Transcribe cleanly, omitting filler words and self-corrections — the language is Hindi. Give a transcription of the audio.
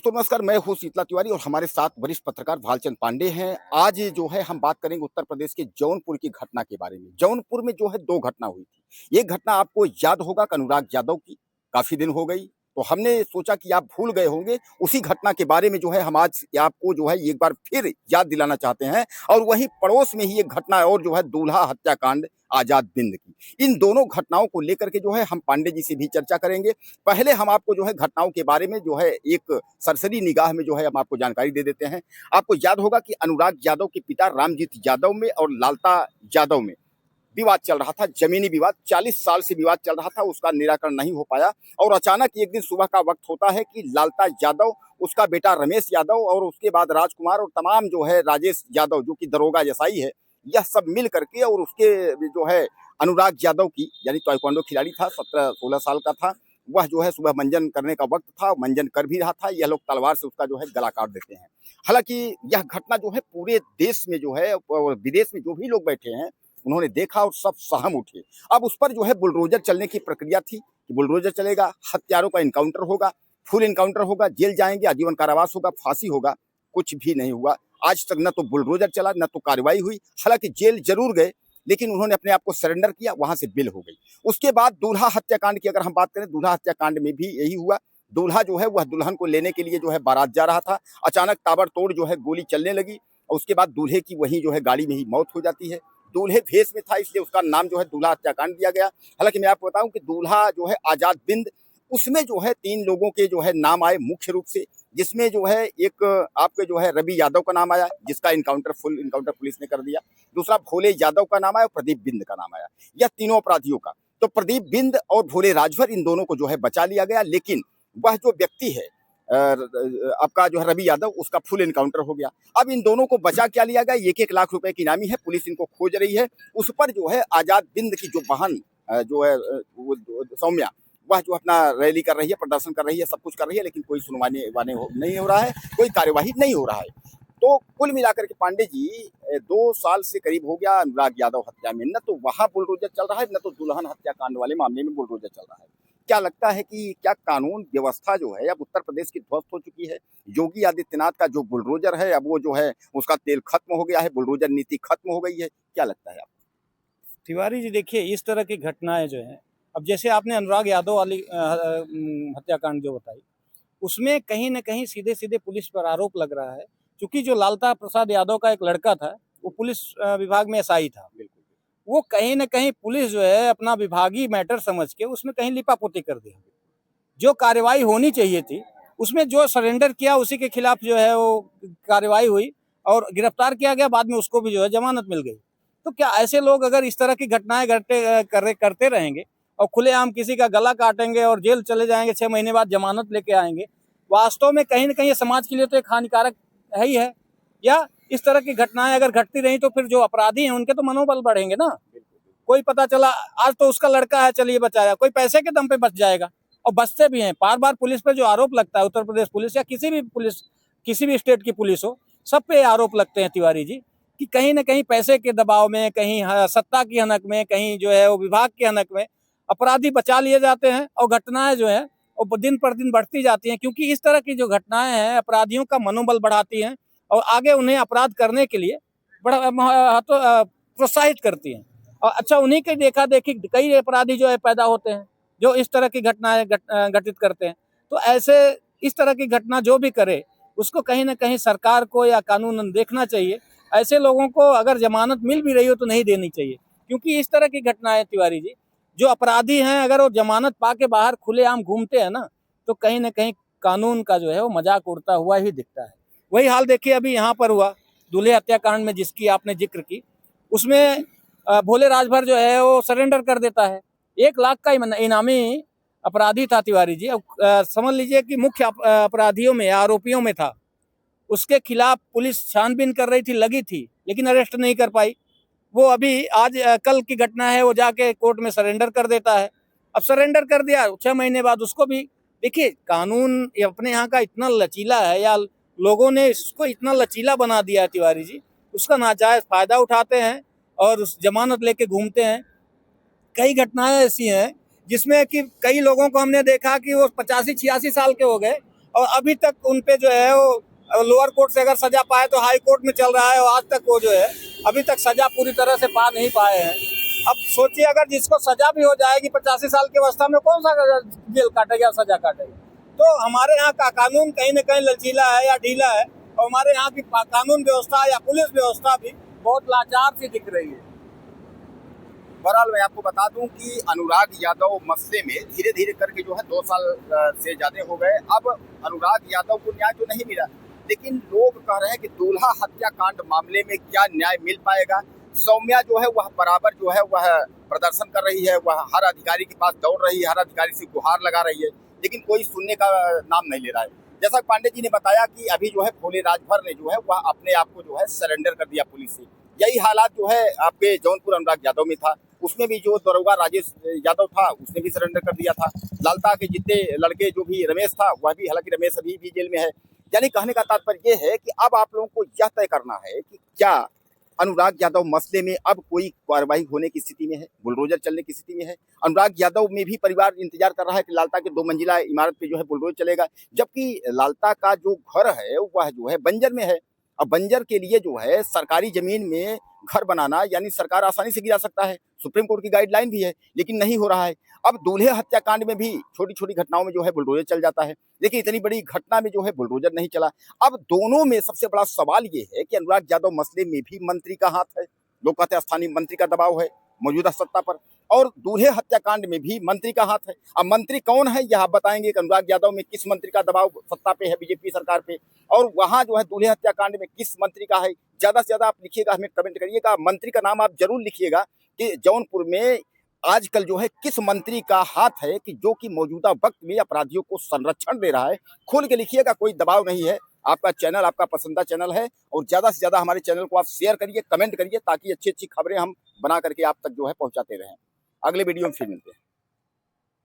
दोस्तों नमस्कार, मैं हूँ शीतला तिवारी और हमारे साथ वरिष्ठ पत्रकार भालचंद पांडे हैं। आज जो है हम बात करेंगे उत्तर प्रदेश के जौनपुर की घटना के बारे में। जौनपुर में जो है 2 घटना हुई थी। एक घटना आपको याद होगा कि अनुराग यादव की, काफ़ी दिन हो गई, तो हमने सोचा कि आप भूल गए होंगे। उसी घटना के बारे में जो है हम आज आपको जो है एक बार फिर याद दिलाना चाहते हैं। और वहीं पड़ोस में ही एक घटना और जो है दूल्हा हत्याकांड आज़ाद बिंद की। इन दोनों घटनाओं को लेकर के जो है हम पांडे जी से भी चर्चा करेंगे। पहले हम आपको जो है घटनाओं के बारे में जो है एक सरसरी निगाह में जो है हम आपको जानकारी दे देते हैं। आपको याद होगा कि अनुराग यादव के पिता रामजीत यादव में और लालता यादव में विवाद चल रहा था, जमीनी विवाद। 40 साल से विवाद चल रहा था, उसका निराकरण नहीं हो पाया। और अचानक एक दिन सुबह का वक्त होता है कि लालता यादव, उसका बेटा रमेश यादव और उसके बाद राजकुमार और तमाम जो है राजेश यादव जो कि दरोगा एसआई है, यह सब मिल करके और उसके जो है अनुराग यादव की यानी ताइक्वांडो खिलाड़ी था, 17-16 साल का था। वह जो है सुबह मंजन करने का वक्त था, मंजन कर भी रहा था। यह लोग तलवार से उसका जो है गला काट देते हैं। हालांकि यह घटना जो है पूरे देश में जो है और विदेश में जो भी लोग बैठे हैं उन्होंने देखा और सब सहम उठे। अब उस पर जो है बुलडोजर चलने की प्रक्रिया थी कि बुलडोजर चलेगा, हत्यारों का इनकाउंटर होगा, फुल इनकाउंटर होगा, जेल जाएंगे, आजीवन कारावास होगा, फांसी होगा। कुछ भी नहीं हुआ। आज तक न तो बुलडोजर चला, न तो कार्रवाई हुई। हालांकि जेल जरूर गए, लेकिन उन्होंने अपने आप को सरेंडर किया, वहां से बेल हो गई। उसके बाद दूल्हा हत्याकांड की अगर हम बात करें, दूल्हा हत्याकांड में भी यही हुआ। दूल्हा जो है वह दुल्हन को लेने के लिए जो है बारात जा रहा था। अचानक ताबड़तोड़ जो है गोली चलने लगी और उसके बाद दूल्हे की वही जो है गाड़ी में ही मौत हो जाती है। दूल्हे भेष में था, इसलिए उसका नाम जो है दूल्हा हत्याकांड दिया गया। हालांकि मैं आपको बताऊं कि दूल्हा जो है आजाद बिंद, उसमें जो है 3 लोगों के जो है नाम आए मुख्य रूप से, जिसमें जो है एक आपके जो है रवि यादव का नाम आया, जिसका फुल इनकाउंटर पुलिस ने कर दिया। दूसरा भोले यादव का नाम आया और प्रदीप बिंद का नाम आया। यह तीनों अपराधियों का, तो प्रदीप बिंद और भोले राजभर, इन दोनों को जो है बचा लिया गया। लेकिन वह जो व्यक्ति है आपका जो है रवि यादव, उसका फुल इनकाउंटर हो गया। अब इन दोनों को बचा क्या लिया गया, 1-1 लाख रुपए की इनामी है, पुलिस इनको खोज रही है। उस पर जो है आजाद बिंद की जो बहन जो है सौम्या, वह जो अपना रैली कर रही है, प्रदर्शन कर रही है, सब कुछ कर रही है, लेकिन कोई सुनवाई नहीं हो रहा है, कोई कार्यवाही नहीं हो रहा है। तो कुल मिलाकर के पांडे जी 2 साल से करीब हो गया अनुराग यादव हत्या में, न तो वहां बुलडोजर चल रहा है, न तो दुल्हन हत्याकांड वाले मामले में बुलडोजर चल रहा है। क्या लगता है कि क्या कानून व्यवस्था जो है अब उत्तर प्रदेश की ध्वस्त हो चुकी है? योगी आदित्यनाथ का जो बुलडोजर है, अब वो जो है उसका तेल खत्म हो गया है, बुलडोजर नीति खत्म हो गई है। क्या लगता है आपको? तिवारी जी देखिए, इस तरह की घटनाएं जो हैं, अब जैसे आपने अनुराग यादव वाली हत्याकांड जो बताई, उसमें कहीं न कहीं सीधे-सीधे पुलिस पर आरोप लग रहा है। क्योंकि जो लालता प्रसाद यादव का एक लड़का था, वो पुलिस विभाग में एसआई था। बिल्कुल। वो कहीं न कहीं पुलिस जो है अपना विभागीय मैटर समझ के उसमें कहीं लिपापोती कर दिया। जो कार्रवाई होनी चाहिए थी, उसमें जो सरेंडर किया उसी के खिलाफ जो है वो कार्रवाई हुई और गिरफ्तार किया गया। बाद में उसको भी जो है जमानत मिल गई। तो क्या ऐसे लोग अगर इस तरह की घटनाएं करते रहेंगे और खुलेआम किसी का गला काटेंगे और जेल चले जाएंगे, 6 महीने बाद जमानत लेके आएंगे, वास्तव में कहीं न कहीं समाज के लिए तो एक हानिकारक है ही है। या इस तरह की घटनाएं अगर घटती रही तो फिर जो अपराधी हैं उनके तो मनोबल बढ़ेंगे ना। कोई पता चला आज तो उसका लड़का है, चलिए बचाया, कोई पैसे के दम पे बच जाएगा। और बचते भी हैं। बार बार पुलिस पे जो आरोप लगता है, उत्तर प्रदेश पुलिस या किसी भी स्टेट की पुलिस हो, सब पे आरोप लगते हैं तिवारी जी, कि कहीं ना कहीं पैसे के दबाव में, कहीं सत्ता की हनक में, कहीं जो है वो विभाग की हनक में अपराधी बचा लिए जाते हैं और घटनाएं जो है वो दिन पर दिन बढ़ती जाती हैं। क्योंकि इस तरह की जो घटनाएं हैं अपराधियों का मनोबल बढ़ाती हैं और आगे उन्हें अपराध करने के लिए बड़ा प्रोत्साहित करती हैं। और अच्छा, उन्हीं की देखा देखी कई अपराधी जो है पैदा होते हैं जो इस तरह की घटनाएं घटित करते हैं। तो ऐसे इस तरह की घटना जो भी करे, उसको कहीं ना कहीं सरकार को या कानूनन देखना चाहिए। ऐसे लोगों को अगर जमानत मिल भी रही हो तो नहीं देनी चाहिए। क्योंकि इस तरह की घटनाएं तिवारी जी, जो अपराधी हैं अगर वो जमानत पा के बाहर खुलेआम घूमते हैं ना, तो कहीं ना कहीं कानून का जो है वो मजाक उड़ता हुआ ही दिखता है। वही हाल देखिए अभी यहाँ पर हुआ दूल्हे हत्याकांड में, जिसकी आपने जिक्र की, उसमें भोले राजभर जो है वो सरेंडर कर देता है। 1 लाख का इनामी अपराधी था तिवारी जी। अब समझ लीजिए कि मुख्य अपराधियों में, आरोपियों में था। उसके खिलाफ पुलिस छानबीन कर रही थी, लगी थी, लेकिन अरेस्ट नहीं कर पाई। वो अभी आज कल की घटना है, वो जाके कोर्ट में सरेंडर कर देता है। अब सरेंडर कर दिया, 6 महीने बाद उसको भी, देखिए कानून अपने यहाँ का इतना लचीला है, या लोगों ने इसको इतना लचीला बना दिया है तिवारी जी, उसका नाजायज फायदा उठाते हैं और उस जमानत लेके घूमते हैं। कई घटनाएं ऐसी हैं जिसमें कि कई लोगों को हमने देखा कि वो 85-86 साल के हो गए और अभी तक उन पे जो है वो लोअर कोर्ट से अगर सजा पाए तो हाई कोर्ट में चल रहा है, और आज तक वो जो है अभी तक सजा पूरी तरह से पा नहीं पाए हैं। अब सोचिए, अगर जिसको सजा भी हो जाएगी 85 साल की अवस्था में, कौन सा जेल काटेगा, सजा काटेगा? तो हमारे यहाँ का कानून कहीं न कहीं लचीला है या ढीला है, और हमारे यहाँ की कानून व्यवस्था या पुलिस व्यवस्था भी बहुत लाचार सी दिख रही है। बहरहाल मैं आपको बता दूं कि अनुराग यादव मसले में धीरे धीरे करके जो है 2 साल से ज्यादा हो गए। अब अनुराग यादव को न्याय तो नहीं मिला, लेकिन लोग कह रहे हैं कि दूल्हा हत्याकांड मामले में क्या न्याय मिल पाएगा। सौम्या जो है वह बराबर जो है वह प्रदर्शन कर रही है, वह हर अधिकारी के पास दौड़ रही है, हर अधिकारी से गुहार लगा रही है, लेकिन कोई सुनने का नाम नहीं ले रहा है। जैसा पांडे जी ने बताया कि अभी जो है भोले राजभर ने जो है वह अपने आप को जो है सरेंडर कर दिया पुलिस से। यही हालात जो है आपके जौनपुर अनुराग यादव में था, उसमें भी जो दरोगा राजेश यादव था उसने भी सरेंडर कर दिया था। लालता के जितने लड़के जो भी रमेश था वह भी, हालांकि रमेश अभी भी जेल में है। यानी कहने का तात्पर्य ये है कि अब आप लोगों को यह तय करना है कि क्या अनुराग यादव मसले में अब कोई कार्रवाई होने की स्थिति में है, बुलडोजर चलने की स्थिति में है। अनुराग यादव में भी परिवार इंतजार कर रहा है कि लालता के 2 मंजिला इमारत पे जो है बुलडोजर चलेगा, जबकि लालता का जो घर है वह जो है बंजर में है। अब बंजर के लिए जो है सरकारी जमीन में घर बनाना यानी सरकार आसानी से गिरा सकता है, सुप्रीम कोर्ट की गाइडलाइन भी है, लेकिन नहीं हो रहा है। अब दूल्हे हत्याकांड में भी छोटी छोटी घटनाओं में जो है बुलडोजर चल जाता है, लेकिन इतनी बड़ी घटना में जो है बुलडोजर नहीं चला। अब दोनों में सबसे बड़ा सवाल ये है कि अनुराग यादव मसले में भी मंत्री का हाथ है। लोग कहते हैं स्थानीय मंत्री का दबाव है मौजूदा सत्ता पर, और दूल्हे हत्याकांड में भी मंत्री का हाथ है। अब मंत्री कौन है यह आप बताएंगे कि अनुराग यादव में किस मंत्री का दबाव सत्ता पे है, बीजेपी सरकार पे, और वहां जो है दूल्हे हत्याकांड में किस मंत्री का है। ज्यादा से ज्यादा आप लिखिएगा, हमें कमेंट करिएगा, मंत्री का नाम आप जरूर लिखिएगा कि जौनपुर में आजकल जो है किस मंत्री का हाथ है कि जो कि मौजूदा वक्त में अपराधियों को संरक्षण दे रहा है। खोल के लिखिएगा, कोई दबाव नहीं है। आपका चैनल आपका पसंदीदा चैनल है, और ज्यादा से ज्यादा हमारे चैनल को आप शेयर करिए, कमेंट करिए, ताकि अच्छी अच्छी खबरें हम बना करके आप तक जो है पहुंचाते रहें। अगले वीडियो में फिर मिलते हैं।